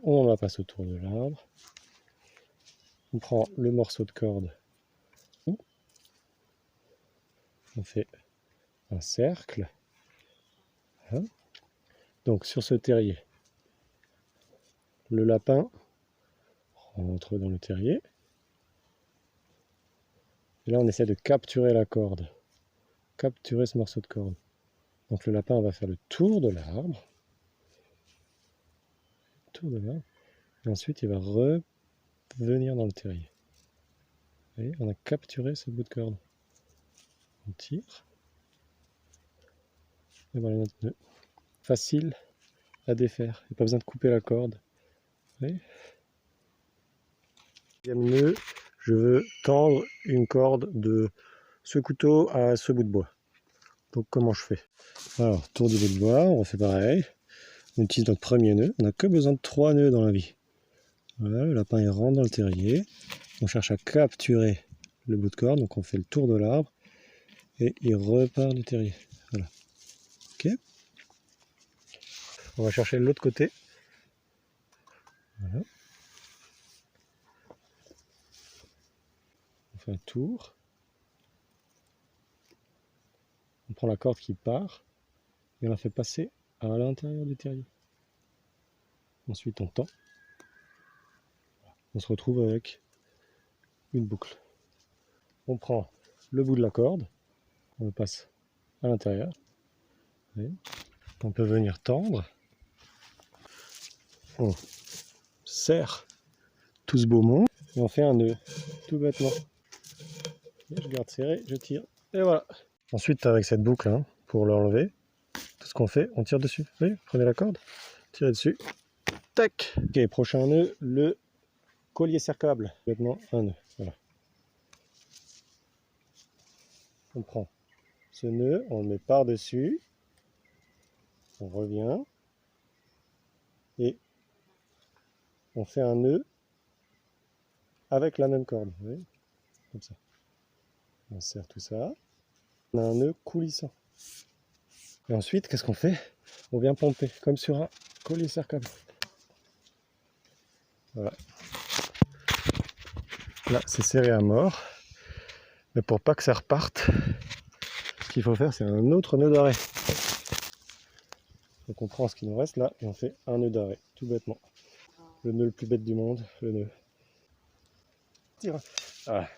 On la passe autour de l'arbre. On prend le morceau de corde. On fait un cercle. Voilà. Donc sur ce terrier, le lapin rentre dans le terrier. Et là, on essaie de capturer la corde. Capturer ce morceau de corde. Donc le lapin va faire le tour de l'arbre. Et ensuite, il va revenir dans le terrier. Vous voyez, on a capturé ce bout de corde. On tire. Et voilà notre nœud. Facile à défaire. Il n'y a pas besoin de couper la corde. Vous voyez ? Deuxième nœud, je veux tendre une corde de ce couteau à ce bout de bois. Donc comment je fais? Alors, tour du bout de bois, on refait pareil. On utilise notre premier nœud. On n'a que besoin de 3 nœuds dans la vie. Voilà, le lapin il rentre dans le terrier. On cherche à capturer le bout de corde. Donc on fait le tour de l'arbre. Et il repart du terrier. Voilà. Ok. On va chercher l'autre côté. Voilà. On fait un tour. On prend la corde qui part. Et on la fait passer à l'intérieur du terrier. Ensuite on tend. On se retrouve avec une boucle. On prend le bout de la corde, on le passe à l'intérieur. On peut venir tendre. On serre tout ce beau monde et on fait un nœud, tout bêtement. Et je garde serré, je tire, et voilà. Ensuite, avec cette boucle, hein, pour l'enlever, tout ce qu'on fait, on tire dessus. Vous voyez, prenez la corde, tirez dessus, tac. Ok, prochain nœud, le collier cercable. Bêtement, un nœud, voilà. On prend ce nœud, on le met par-dessus, on revient, et on fait un nœud avec la même corde, vous voyez, comme ça. On serre tout ça, on a un nœud coulissant. Et ensuite, qu'est-ce qu'on fait? On vient pomper, comme sur un collier cercable. Voilà. Là, c'est serré à mort. Mais pour pas que ça reparte, ce qu'il faut faire, c'est un autre nœud d'arrêt. Donc on prend ce qui nous reste là et on fait un nœud d'arrêt, tout bêtement. Le nœud le plus bête du monde, le nœud. Tire. Voilà.